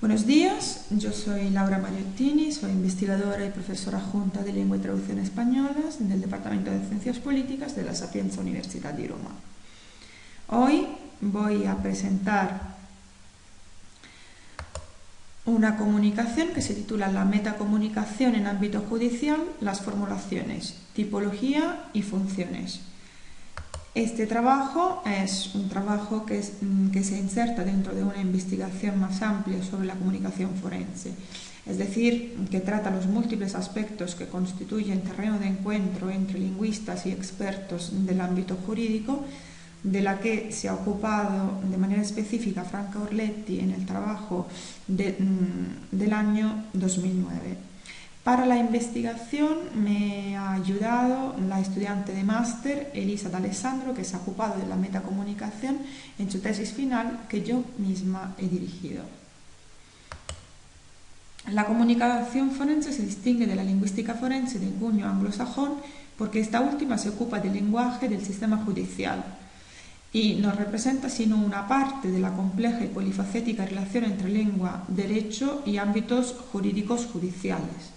Buenos días, yo soy Laura Mariottini, soy investigadora y profesora adjunta de Lengua y Traducción Españolas del Departamento de Ciencias Políticas de la Sapienza Universidad de Roma. Hoy voy a presentar una comunicación que se titula La metacomunicación en ámbito judicial, las formulaciones, tipología y funciones. Este trabajo es un trabajo que se inserta dentro de una investigación más amplia sobre la comunicación forense, es decir, que trata los múltiples aspectos que constituyen terreno de encuentro entre lingüistas y expertos del ámbito jurídico, de la que se ha ocupado de manera específica Franca Orletti en el trabajo del año 2009. Para la investigación me ha ayudado la estudiante de máster Elisa D'Alessandro, que se ha ocupado de la metacomunicación en su tesis final, que yo misma he dirigido. La comunicación forense se distingue de la lingüística forense de cuño anglosajón porque esta última se ocupa del lenguaje del sistema judicial y no representa sino una parte de la compleja y polifacética relación entre lengua, derecho y ámbitos jurídicos judiciales.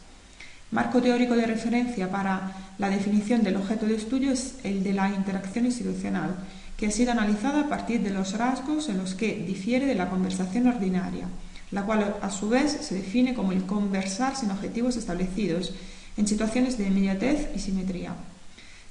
Marco teórico de referencia para la definición del objeto de estudio es el de la interacción institucional, que ha sido analizada a partir de los rasgos en los que difiere de la conversación ordinaria, la cual a su vez se define como el conversar sin objetivos establecidos, en situaciones de inmediatez y simetría.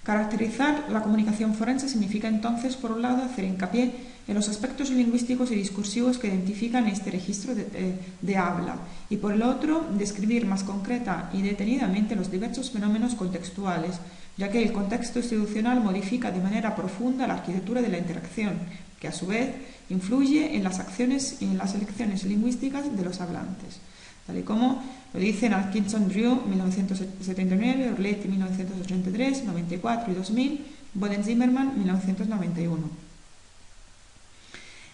Caracterizar la comunicación forense significa entonces, por un lado, hacer hincapié en los aspectos lingüísticos y discursivos que identifican este registro de habla y, por el otro, describir más concreta y detenidamente los diversos fenómenos contextuales, ya que el contexto institucional modifica de manera profunda la arquitectura de la interacción, que a su vez influye en las acciones y en las elecciones lingüísticas de los hablantes, tal y como lo dicen Atkinson-Drew, 1979, Orletti, 1983, 94 y 2000, Boden-Zimmermann, 1991.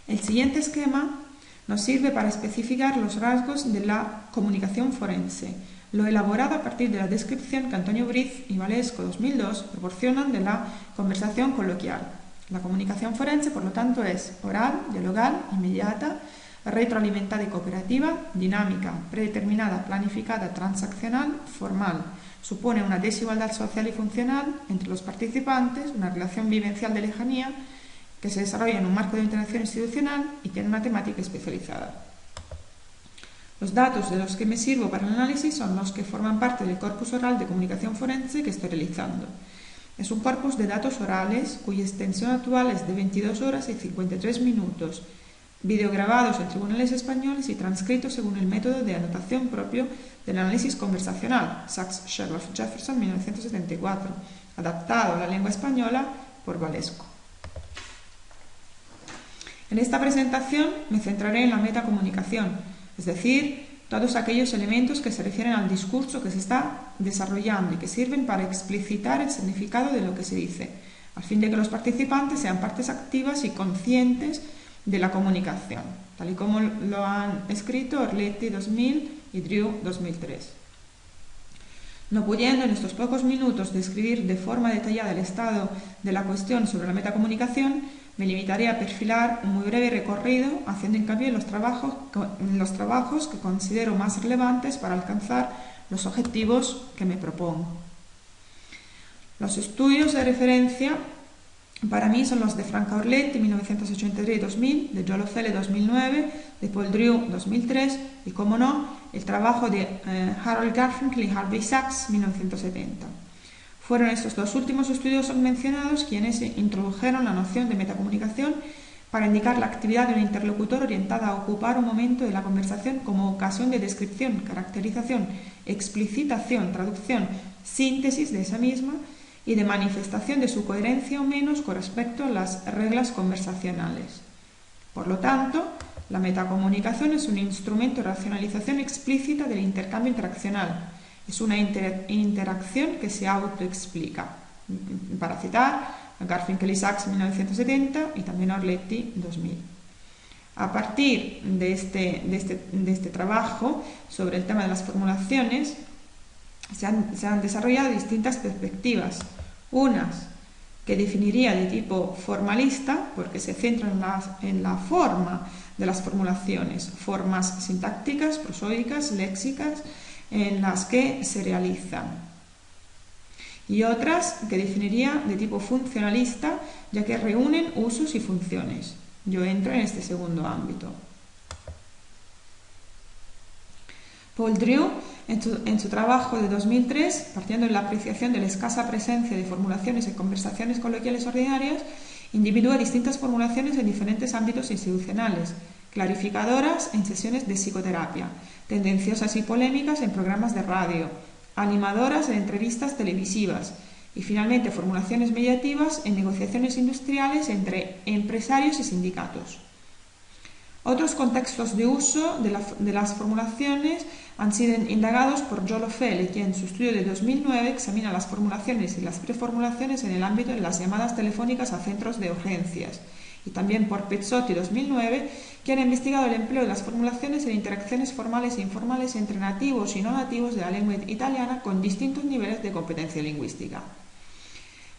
El siguiente esquema nos sirve para especificar los rasgos de la comunicación forense, lo elaborado a partir de la descripción que Antonio Briz y Valesco, 2002, proporcionan de la conversación coloquial. La comunicación forense, por lo tanto, es oral, dialogal, inmediata, retroalimentada y cooperativa, dinámica, predeterminada, planificada, transaccional, formal. Supone una desigualdad social y funcional entre los participantes, una relación vivencial de lejanía que se desarrolla en un marco de interacción institucional y tiene una temática especializada. Los datos de los que me sirvo para el análisis son los que forman parte del corpus oral de comunicación forense que estoy realizando. Es un corpus de datos orales cuya extensión actual es de 22 horas y 53 minutos, videograbados en tribunales españoles y transcritos según el método de anotación propio del análisis conversacional, Sachs, Sherlock Jefferson, 1974, adaptado a la lengua española por Valesco. En esta presentación me centraré en la metacomunicación, es decir, todos aquellos elementos que se refieren al discurso que se está desarrollando y que sirven para explicitar el significado de lo que se dice, a fin de que los participantes sean partes activas y conscientes de la comunicación, tal y como lo han escrito Orletti 2000 y Drew 2003. No pudiendo en estos pocos minutos describir de forma detallada el estado de la cuestión sobre la metacomunicación, me limitaré a perfilar un muy breve recorrido haciendo hincapié en los trabajos que considero más relevantes para alcanzar los objetivos que me propongo. Los estudios de referencia para mí son los de Franca Orletti, 1983 y 2000, de Joe Lofele, 2009, de Paul Drew, 2003 y, como no, el trabajo de Harold Garfinkel y Harvey Sachs, 1970. Fueron estos dos últimos estudios mencionados quienes introdujeron la noción de metacomunicación para indicar la actividad de un interlocutor orientada a ocupar un momento de la conversación como ocasión de descripción, caracterización, explicitación, traducción, síntesis de esa misma y de manifestación de su coherencia o menos con respecto a las reglas conversacionales. Por lo tanto, la metacomunicación es un instrumento de racionalización explícita del intercambio interaccional. Es una interacción que se autoexplica. Para citar a Garfinkel y Sachs, 1970, y también a Orletti, 2000. A partir de este trabajo sobre el tema de las formulaciones, se han desarrollado distintas perspectivas. Unas que definiría de tipo formalista, porque se centra en la forma de las formulaciones, formas sintácticas, prosódicas, léxicas, en las que se realizan. Y otras que definiría de tipo funcionalista, ya que reúnen usos y funciones. Yo entro en este segundo ámbito. Paul Drew, en su trabajo de 2003, partiendo de la apreciación de la escasa presencia de formulaciones en conversaciones coloquiales ordinarias, individúa distintas formulaciones en diferentes ámbitos institucionales, clarificadoras en sesiones de psicoterapia, tendenciosas y polémicas en programas de radio, animadoras en entrevistas televisivas y finalmente formulaciones mediativas en negociaciones industriales entre empresarios y sindicatos. Otros contextos de uso de las formulaciones han sido indagados por Joe Lofele, quien en su estudio de 2009 examina las formulaciones y las preformulaciones en el ámbito de las llamadas telefónicas a centros de urgencias, y también por Pezzotti 2009, quien ha investigado el empleo de las formulaciones en interacciones formales e informales entre nativos y no nativos de la lengua italiana con distintos niveles de competencia lingüística.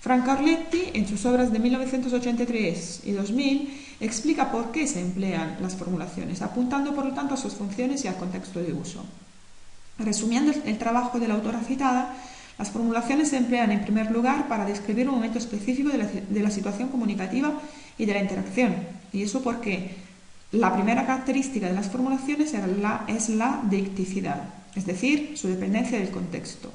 Franco Orletti, en sus obras de 1983 y 2000, explica por qué se emplean las formulaciones, apuntando por lo tanto a sus funciones y al contexto de uso. Resumiendo el trabajo de la autora citada, las formulaciones se emplean en primer lugar para describir un momento específico de la situación comunicativa y de la interacción, y eso porque la primera característica de las formulaciones es la deicticidad, es decir, su dependencia del contexto.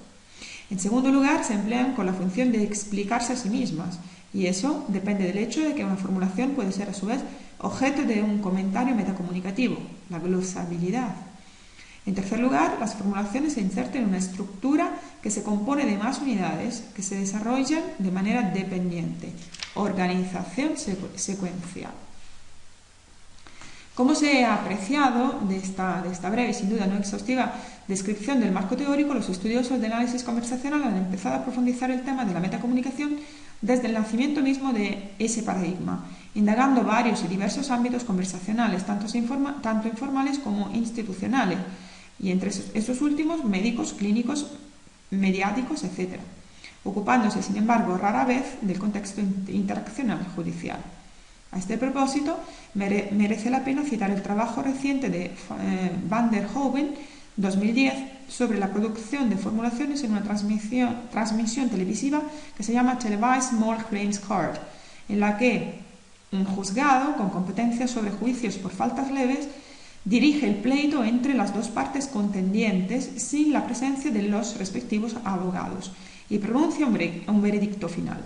En segundo lugar, se emplean con la función de explicarse a sí mismas, y eso depende del hecho de que una formulación puede ser a su vez objeto de un comentario metacomunicativo, la glosabilidad. En tercer lugar, las formulaciones se insertan en una estructura que se compone de más unidades que se desarrollan de manera dependiente, organización secuencial. Como se ha apreciado de esta breve y sin duda no exhaustiva descripción del marco teórico, los estudiosos del análisis conversacional han empezado a profundizar el tema de la metacomunicación desde el nacimiento mismo de ese paradigma, indagando varios y diversos ámbitos conversacionales, tanto informales como institucionales, y entre esos últimos médicos, clínicos, mediáticos, etc., ocupándose, sin embargo, rara vez del contexto interaccional judicial. A este propósito, merece la pena citar el trabajo reciente de Van der Hoeven, 2010, sobre la producción de formulaciones en una transmisión televisiva que se llama Televised Small Claims Court, en la que un juzgado con competencia sobre juicios por faltas leves dirige el pleito entre las dos partes contendientes sin la presencia de los respectivos abogados y pronuncia un veredicto final.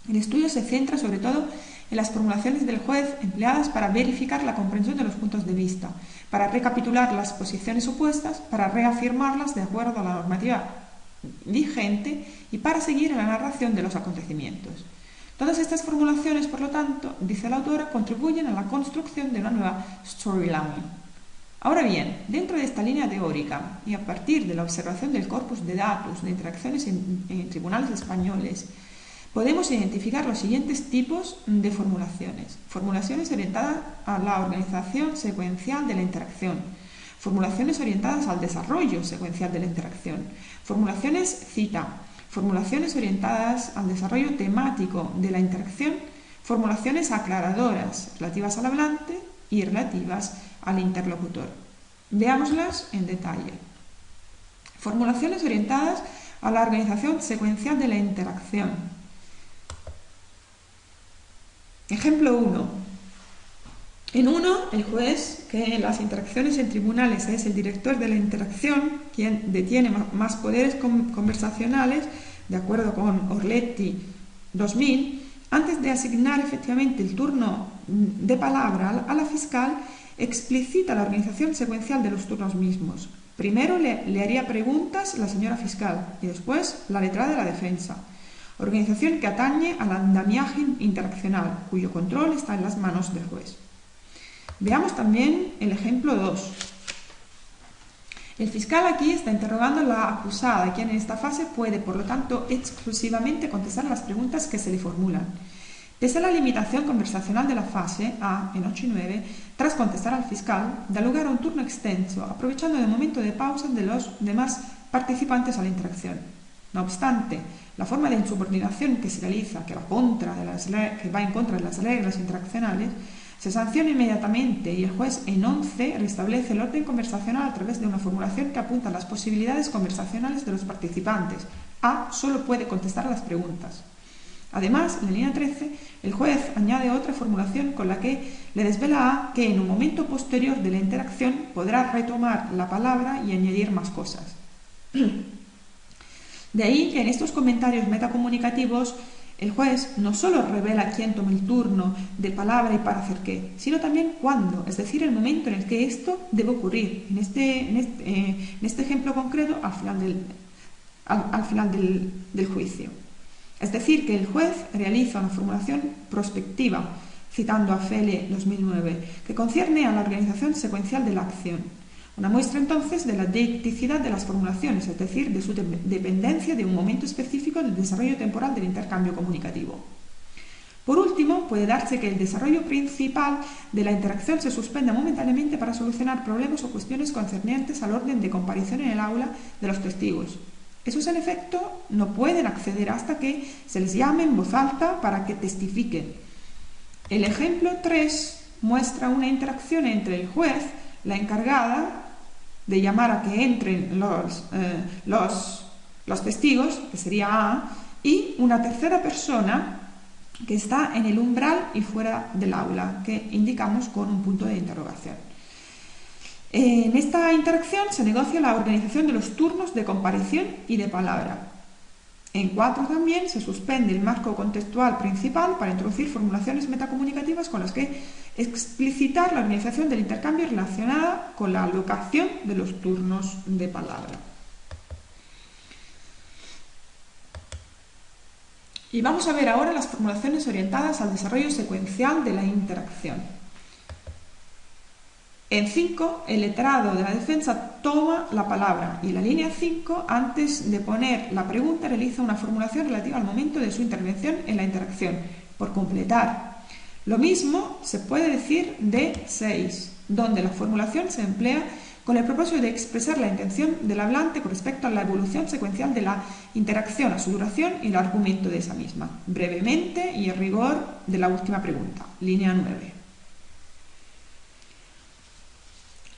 El estudio se centra sobre todo en las formulaciones del juez empleadas para verificar la comprensión de los puntos de vista, para recapitular las posiciones opuestas, para reafirmarlas de acuerdo a la normativa vigente y para seguir en la narración de los acontecimientos. Todas estas formulaciones, por lo tanto, dice la autora, contribuyen a la construcción de una nueva storyline. Ahora bien, dentro de esta línea teórica y a partir de la observación del corpus de datos de interacciones en tribunales españoles, podemos identificar los siguientes tipos de formulaciones. Formulaciones orientadas a la organización secuencial de la interacción. Formulaciones orientadas al desarrollo secuencial de la interacción. Formulaciones cita. Formulaciones orientadas al desarrollo temático de la interacción. Formulaciones aclaradoras relativas al hablante y relativas al interlocutor. Veámoslas en detalle. Formulaciones orientadas a la organización secuencial de la interacción. Ejemplo 1. En 1, el juez, que en las interacciones en tribunales es el director de la interacción, quien detiene más poderes conversacionales, de acuerdo con Orletti 2000, antes de asignar efectivamente el turno de palabra a la fiscal, explicita la organización secuencial de los turnos mismos. Primero le haría preguntas la señora fiscal y después la letrada de la defensa. Organización que atañe al andamiaje interaccional, cuyo control está en las manos del juez. Veamos también el ejemplo 2. El fiscal aquí está interrogando a la acusada, quien en esta fase puede, por lo tanto, exclusivamente contestar las preguntas que se le formulan. Pese a la limitación conversacional de la fase A, en 8 y 9, tras contestar al fiscal, da lugar a un turno extenso, aprovechando el momento de pausa de los demás participantes a la interacción. No obstante, la forma de insubordinación que se realiza, que va en contra de las reglas interaccionales, se sanciona inmediatamente y el juez en 11 restablece el orden conversacional a través de una formulación que apunta a las posibilidades conversacionales de los participantes. A solo puede contestar a las preguntas. Además, en la línea 13, el juez añade otra formulación con la que le desvela a A que en un momento posterior de la interacción podrá retomar la palabra y añadir más cosas. De ahí que en estos comentarios metacomunicativos el juez no solo revela quién toma el turno de palabra y para hacer qué, sino también cuándo, es decir, el momento en el que esto debe ocurrir. En este ejemplo concreto, al final del juicio. Es decir, que el juez realiza una formulación prospectiva, citando a Fele 2009, que concierne a la organización secuencial de la acción. Una muestra entonces de la deicticidad de las formulaciones, es decir, de su dependencia de un momento específico del desarrollo temporal del intercambio comunicativo. Por último, puede darse que el desarrollo principal de la interacción se suspenda momentáneamente para solucionar problemas o cuestiones concernientes al orden de comparición en el aula de los testigos. Esos, en efecto, no pueden acceder hasta que se les llame en voz alta para que testifiquen. El ejemplo 3 muestra una interacción entre el juez, la encargada de llamar a que entren los testigos, que sería A, y una tercera persona que está en el umbral y fuera del aula, que indicamos con un punto de interrogación. En esta interacción se negocia la organización de los turnos de comparición y de palabra. En 4 también se suspende el marco contextual principal para introducir formulaciones metacomunicativas con las que explicitar la organización del intercambio relacionada con la alocación de los turnos de palabra. Y vamos a ver ahora las formulaciones orientadas al desarrollo secuencial de la interacción. En 5, el letrado de la defensa toma la palabra y en la línea 5, antes de poner la pregunta, realiza una formulación relativa al momento de su intervención en la interacción, por completar. Lo mismo se puede decir de 6, donde la formulación se emplea con el propósito de expresar la intención del hablante con respecto a la evolución secuencial de la interacción, a su duración y el argumento de esa misma, brevemente y en rigor de la última pregunta, línea 9.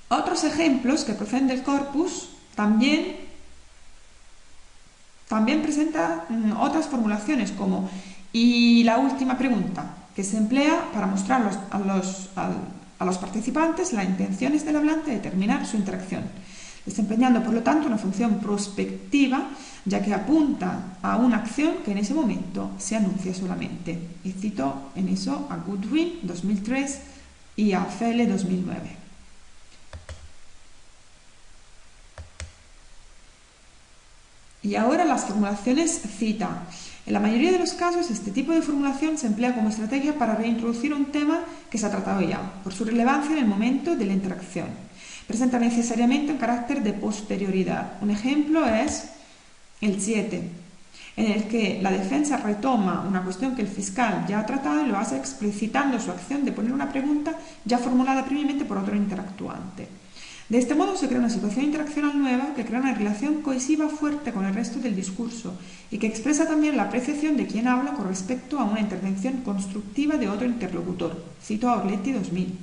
Otros ejemplos que proceden del corpus también presentan otras formulaciones como y la última pregunta, que se emplea para mostrar a los participantes las intenciones del hablante de terminar su interacción, desempeñando por lo tanto una función prospectiva, ya que apunta a una acción que en ese momento se anuncia solamente. Y cito en eso a Goodwin 2003 y a Fele 2009. Y ahora las formulaciones cita. En la mayoría de los casos, este tipo de formulación se emplea como estrategia para reintroducir un tema que se ha tratado ya, por su relevancia en el momento de la interacción. Presenta necesariamente un carácter de posterioridad. Un ejemplo es el 7, en el que la defensa retoma una cuestión que el fiscal ya ha tratado y lo hace explicitando su acción de poner una pregunta ya formulada previamente por otro interactuante. De este modo se crea una situación interaccional nueva que crea una relación cohesiva fuerte con el resto del discurso y que expresa también la apreciación de quien habla con respecto a una intervención constructiva de otro interlocutor. Cito a Orletti 2000.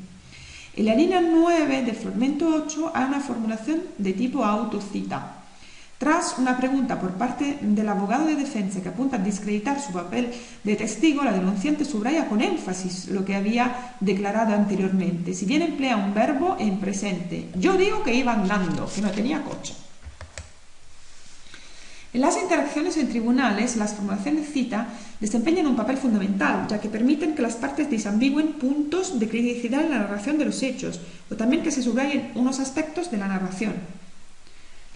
En la línea 9 del fragmento 8 hay una formulación de tipo autocita. Tras una pregunta por parte del abogado de defensa que apunta a discreditar su papel de testigo, la denunciante subraya con énfasis lo que había declarado anteriormente, si bien emplea un verbo en presente. Yo digo que iba andando, que no tenía coche. En las interacciones en tribunales, las formulaciones cita desempeñan un papel fundamental, ya que permiten que las partes disambigüen puntos de criticidad en la narración de los hechos, o también que se subrayen unos aspectos de la narración.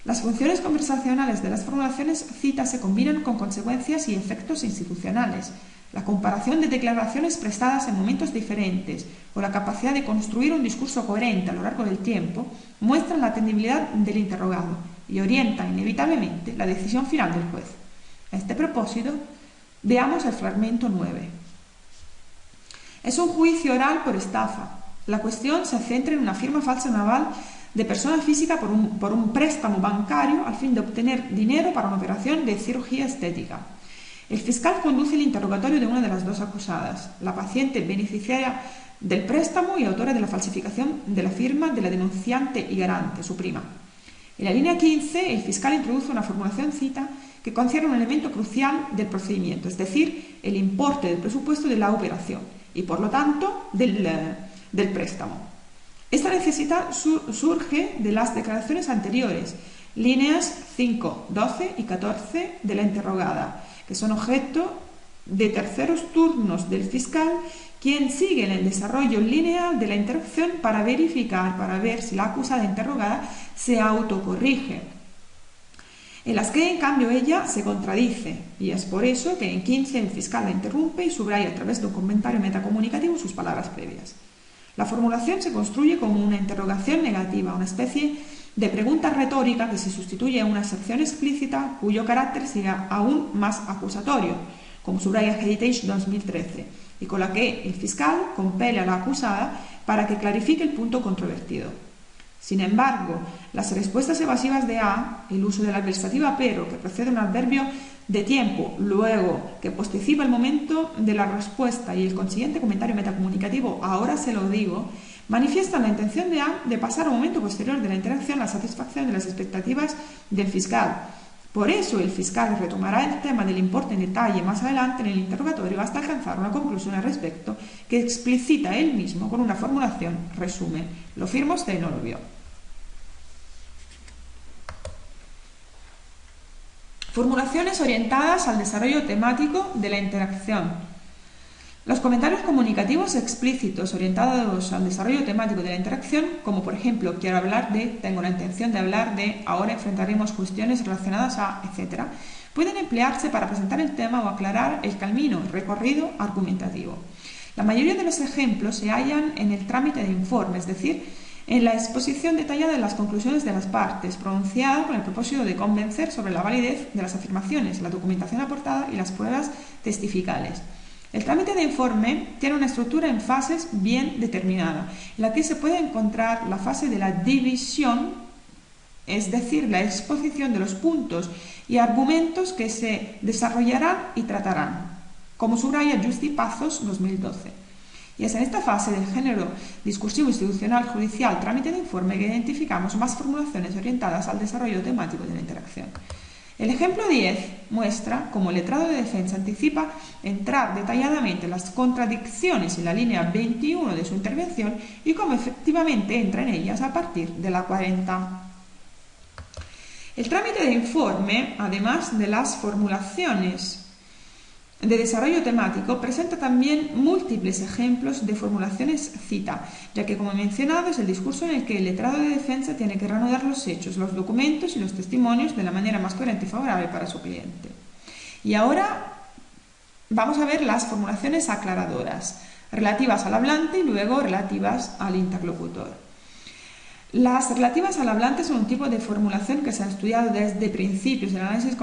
Las funciones conversacionales de las formulaciones cita se combinan con consecuencias y efectos institucionales. La comparación de declaraciones prestadas en momentos diferentes o la capacidad de construir un discurso coherente a lo largo del tiempo muestran la atendibilidad del interrogado y orientan inevitablemente la decisión final del juez. A este propósito, veamos el fragmento 9. Es un juicio oral por estafa. La cuestión se centra en una firma falsa naval de persona física por un préstamo bancario al fin de obtener dinero para una operación de cirugía estética. El fiscal conduce el interrogatorio de una de las dos acusadas, la paciente beneficiaria del préstamo y autora de la falsificación de la firma de la denunciante y garante, su prima. En la línea 15, el fiscal introduce una formulación cita que concierne un elemento crucial del procedimiento, es decir, el importe del presupuesto de la operación y, por lo tanto, del préstamo. Esta necesidad surge de las declaraciones anteriores, líneas 5, 12 y 14 de la interrogada, que son objeto de terceros turnos del fiscal, quien sigue en el desarrollo lineal de la interacción para ver si la acusada interrogada se autocorrige, en las que en cambio ella se contradice, y es por eso que en 15 el fiscal la interrumpe y subraya a través de un comentario metacomunicativo sus palabras previas. La formulación se construye como una interrogación negativa, una especie de pregunta retórica que se sustituye a una aserción explícita cuyo carácter sea aún más acusatorio, como subraya Heritage 2013, y con la que el fiscal compele a la acusada para que clarifique el punto controvertido. Sin embargo, las respuestas evasivas de A, el uso de la adversativa pero, que procede de un adverbio de tiempo, luego que posticipa el momento de la respuesta y el consiguiente comentario metacomunicativo, ahora se lo digo, manifiestan la intención de A de pasar a un momento posterior de la interacción la satisfacción de las expectativas del fiscal. Por eso el fiscal retomará el tema del importe en detalle más adelante en el interrogatorio hasta alcanzar una conclusión al respecto que explicita él mismo con una formulación resumen. ¿Lo firma usted? No lo vio. Formulaciones orientadas al desarrollo temático de la interacción. Los comentarios comunicativos explícitos orientados al desarrollo temático de la interacción, como por ejemplo quiero hablar de, tengo la intención de hablar de, ahora enfrentaremos cuestiones relacionadas a, etc., pueden emplearse para presentar el tema o aclarar el camino recorrido argumentativo. La mayoría de los ejemplos se hallan en el trámite de informe, es decir, en la exposición detallada de las conclusiones de las partes, pronunciada con el propósito de convencer sobre la validez de las afirmaciones, la documentación aportada y las pruebas testificales. El trámite de informe tiene una estructura en fases bien determinada, en la que se puede encontrar la fase de la división, es decir, la exposición de los puntos y argumentos que se desarrollarán y tratarán, como subraya Justi Pazos 2012. Y es en esta fase del género discursivo institucional judicial trámite de informe que identificamos más formulaciones orientadas al desarrollo temático de la interacción. El ejemplo 10 muestra cómo el letrado de defensa anticipa entrar detalladamente en las contradicciones en la línea 21 de su intervención y cómo efectivamente entra en ellas a partir de la 40. El trámite de informe, además de las formulaciones de desarrollo temático, presenta también múltiples ejemplos de formulaciones cita, ya que, como he mencionado, es el discurso en el que el letrado de defensa tiene que reanudar los hechos, los documentos y los testimonios de la manera más coherente y favorable para su cliente. Y ahora vamos a ver las formulaciones aclaradoras, relativas al hablante y luego relativas al interlocutor. Las relativas al hablante son un tipo de formulación que se ha estudiado desde principios del análisis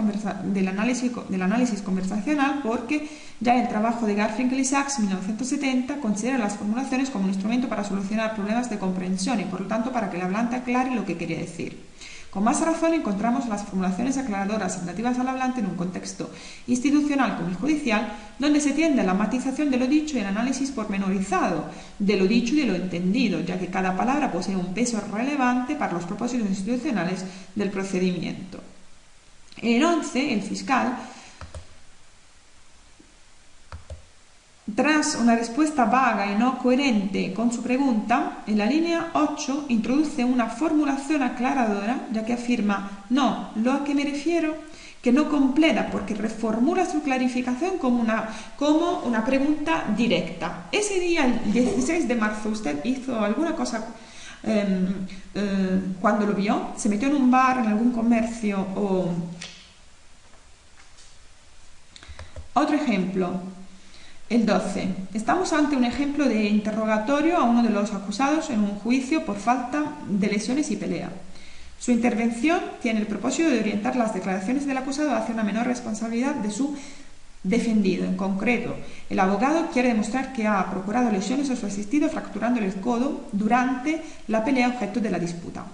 conversacional, porque ya el trabajo de Garfinkel y Sachs, 1970, considera las formulaciones como un instrumento para solucionar problemas de comprensión y, por lo tanto, para que el hablante aclare lo que quería decir. Con más razón encontramos las formulaciones aclaradoras relativas al hablante en un contexto institucional como el judicial, donde se tiende a la matización de lo dicho y el análisis pormenorizado de lo dicho y de lo entendido, ya que cada palabra posee un peso relevante para los propósitos institucionales del procedimiento. En el 11, el fiscal, tras una respuesta vaga y no coherente con su pregunta, en la línea 8 introduce una formulación aclaradora, ya que afirma no, lo a que me refiero, que no completa porque reformula su clarificación como una pregunta directa. Ese día, el 16 de marzo, ¿usted hizo alguna cosa cuando lo vio? ¿Se metió en un bar, en algún comercio o...? Otro ejemplo. El 12. Estamos ante un ejemplo de interrogatorio a uno de los acusados en un juicio por falta de lesiones y pelea. Su intervención tiene el propósito de orientar las declaraciones del acusado hacia una menor responsabilidad de su defendido. En concreto, el abogado quiere demostrar que ha procurado lesiones a su asistido fracturándole el codo durante la pelea objeto de la disputa.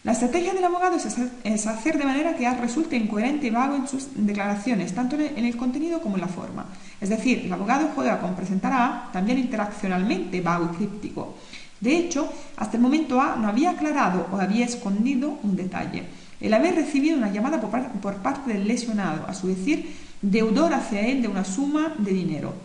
La estrategia del abogado es hacer de manera que A resulte incoherente y vago en sus declaraciones, tanto en el contenido como en la forma. Es decir, el abogado juega con presentar a A también interaccionalmente vago y críptico. De hecho, hasta el momento A no había aclarado o había escondido un detalle: el haber recibido una llamada por parte del lesionado, a su decir, deudor hacia él de una suma de dinero.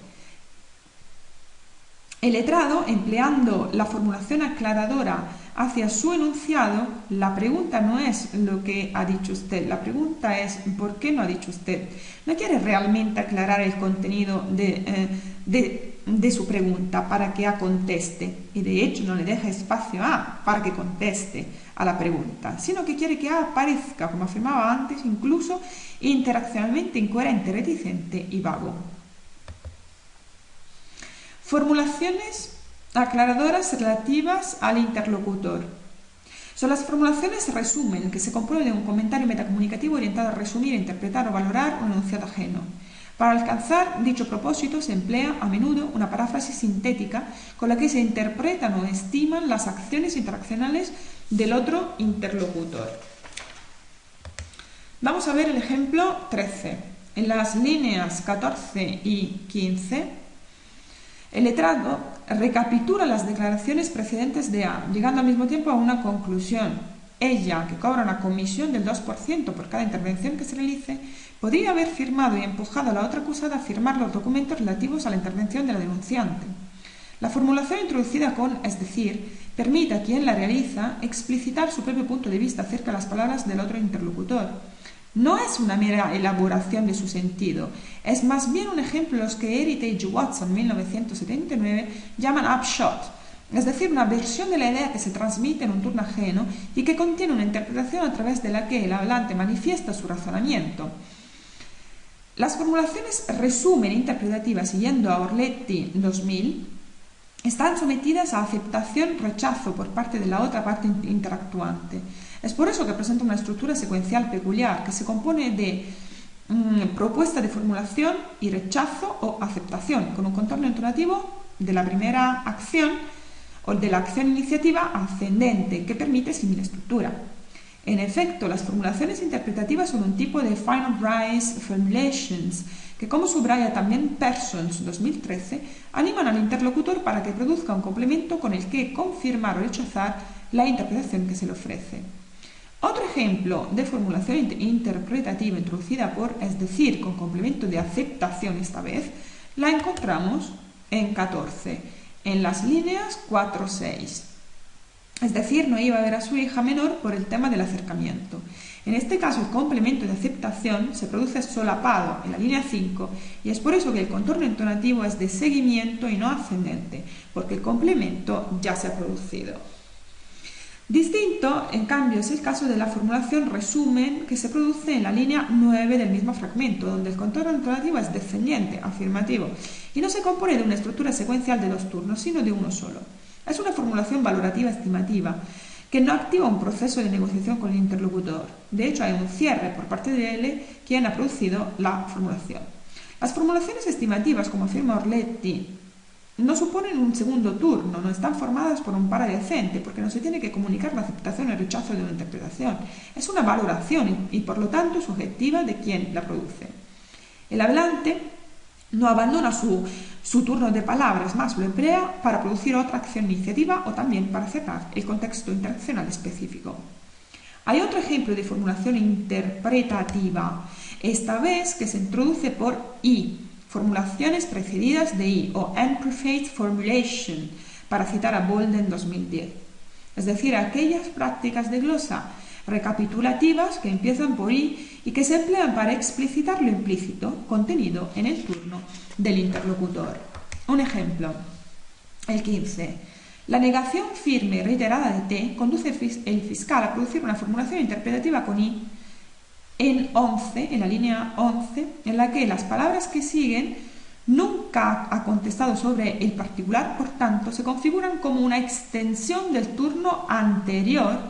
El letrado, empleando la formulación aclaradora hacia su enunciado, la pregunta no es lo que ha dicho usted, la pregunta es ¿por qué no ha dicho usted? No quiere realmente aclarar el contenido de su pregunta para que A conteste, y de hecho no le deja espacio a A para que conteste a la pregunta, sino que quiere que A parezca, como afirmaba antes, incluso interaccionalmente incoherente, reticente y vago. Formulaciones aclaradoras relativas al interlocutor. Son las formulaciones resumen que se componen de un comentario metacomunicativo orientado a resumir, interpretar o valorar un enunciado ajeno. Para alcanzar dicho propósito se emplea a menudo una paráfrasis sintética con la que se interpretan o estiman las acciones interaccionales del otro interlocutor. Vamos a ver el ejemplo 13. En las líneas 14 y 15, el letrado recapitula las declaraciones precedentes de A, llegando al mismo tiempo a una conclusión. Ella, que cobra una comisión del 2% por cada intervención que se realice, podría haber firmado y empujado a la otra acusada a firmar los documentos relativos a la intervención de la denunciante. La formulación introducida con "es decir" permite a quien la realiza explicitar su propio punto de vista acerca de las palabras del otro interlocutor. No es una mera elaboración de su sentido, es más bien un ejemplo de los que Heritage y Watson en 1979 llaman upshot, es decir, una versión de la idea que se transmite en un turno ajeno y que contiene una interpretación a través de la que el hablante manifiesta su razonamiento. Las formulaciones resumen interpretativas siguiendo a Orletti 2000 están sometidas a aceptación-rechazo por parte de la otra parte interactuante. Es por eso que presenta una estructura secuencial peculiar que se compone de propuesta de formulación y rechazo o aceptación, con un contorno intonativo de la primera acción o de la acción iniciativa ascendente que permite similestructura. En efecto, las formulaciones interpretativas son un tipo de final rise formulations que, como subraya también Persons 2013, animan al interlocutor para que produzca un complemento con el que confirmar o rechazar la interpretación que se le ofrece. Otro ejemplo de formulación interpretativa introducida por "es decir", con complemento de aceptación esta vez, la encontramos en 14, en las líneas 4-6. Es decir, no iba a ver a su hija menor por el tema del acercamiento. En este caso, el complemento de aceptación se produce solapado en la línea 5 y es por eso que el contorno intonativo es de seguimiento y no ascendente, porque el complemento ya se ha producido. Distinto, en cambio, es el caso de la formulación resumen que se produce en la línea 9 del mismo fragmento, donde el contorno intonativo es descendiente, afirmativo, y no se compone de una estructura secuencial de 2 turnos, sino de uno solo. Es una formulación valorativa estimativa que no activa un proceso de negociación con el interlocutor. De hecho, hay un cierre por parte de él quien ha producido la formulación. Las formulaciones estimativas, como afirma Orletti, no suponen un segundo turno, no están formadas por un par adyacente, porque no se tiene que comunicar la aceptación o el rechazo de una interpretación. Es una valoración y por lo tanto subjetiva de quien la produce. El hablante no abandona su turno de palabras, más lo emplea para producir otra acción iniciativa o también para cerrar el contexto interaccional específico. Hay otro ejemplo de formulación interpretativa, esta vez que se introduce por I, formulaciones precedidas de I, o Unprepared Formulation, para citar a Bolden 2010. Es decir, aquellas prácticas de glosa recapitulativas que empiezan por I y que se emplean para explicitar lo implícito contenido en el turno del interlocutor. Un ejemplo, el 15. La negación firme y reiterada de T conduce el fiscal a producir una formulación interpretativa con I en 11, en la línea 11, en la que las palabras que siguen nunca ha contestado sobre el particular, por tanto, se configuran como una extensión del turno anterior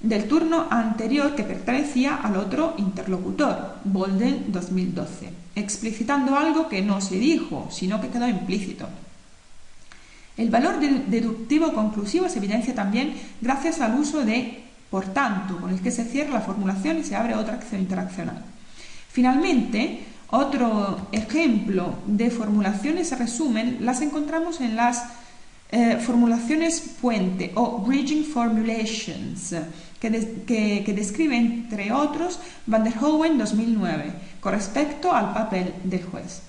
que pertenecía al otro interlocutor, Bolden 2012, explicitando algo que no se dijo, sino que quedó implícito. El valor deductivo conclusivo se evidencia también gracias al uso de por tanto, con el que se cierra la formulación y se abre otra acción interaccional. Finalmente, otro ejemplo de formulaciones resumen las encontramos en las formulaciones puente o bridging formulations, que describe, entre otros, Van der Hoeven 2009, con respecto al papel del juez.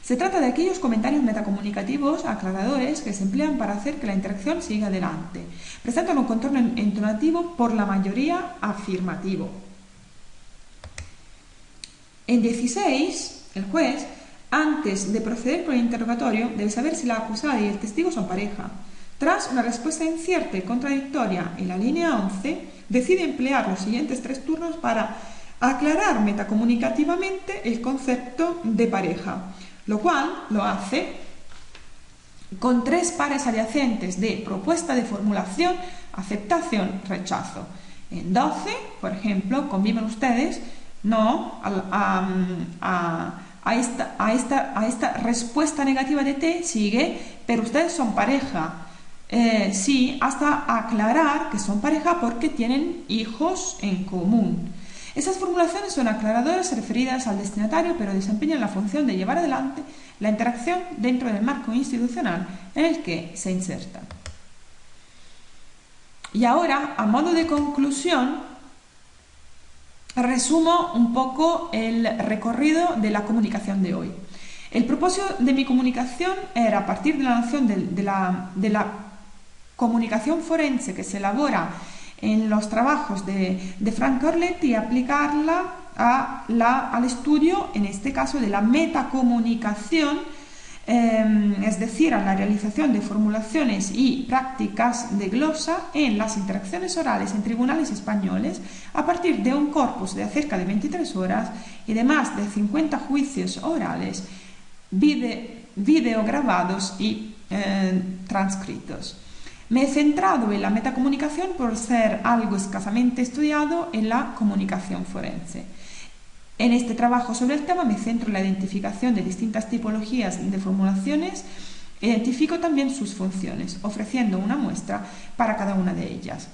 Se trata de aquellos comentarios metacomunicativos aclaradores que se emplean para hacer que la interacción siga adelante. Presentan un contorno entonativo por la mayoría afirmativo. En 16, el juez, antes de proceder con el interrogatorio, debe saber si la acusada y el testigo son pareja. Tras una respuesta incierta y contradictoria en la línea 11, decide emplear los siguientes 3 turnos para aclarar metacomunicativamente el concepto de pareja, lo cual lo hace con 3 pares adyacentes de propuesta de formulación, aceptación, rechazo. En 12, por ejemplo, conviven ustedes, no, a esta respuesta negativa de T sigue, pero ustedes son pareja. Sí, hasta aclarar que son pareja porque tienen hijos en común. Esas formulaciones son aclaradoras referidas al destinatario, pero desempeñan la función de llevar adelante la interacción dentro del marco institucional en el que se insertan. Y ahora, a modo de conclusión, resumo un poco el recorrido de la comunicación de hoy. El propósito de mi comunicación era, a partir de la noción de la comunicación forense que se elabora en los trabajos de Frank Orletti, aplicarla al estudio, en este caso, de la metacomunicación, es decir, a la realización de formulaciones y prácticas de glosa en las interacciones orales en tribunales españoles, a partir de un corpus de cerca de 23 horas y de más de 50 juicios orales, videograbados y transcritos. Me he centrado en la metacomunicación por ser algo escasamente estudiado en la comunicación forense. En este trabajo sobre el tema me centro en la identificación de distintas tipologías de formulaciones e identifico también sus funciones, ofreciendo una muestra para cada una de ellas.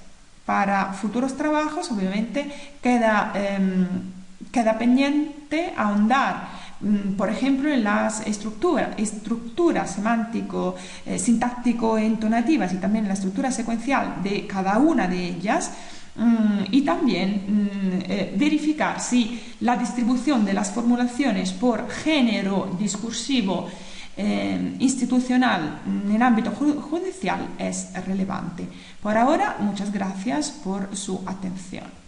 Para futuros trabajos, obviamente, queda pendiente ahondar, por ejemplo, en las estructuras semántico, sintáctico e entonativas y también en la estructura secuencial de cada una de ellas, y también verificar si la distribución de las formulaciones por género discursivo institucional en ámbito judicial es relevante. Por ahora, muchas gracias por su atención.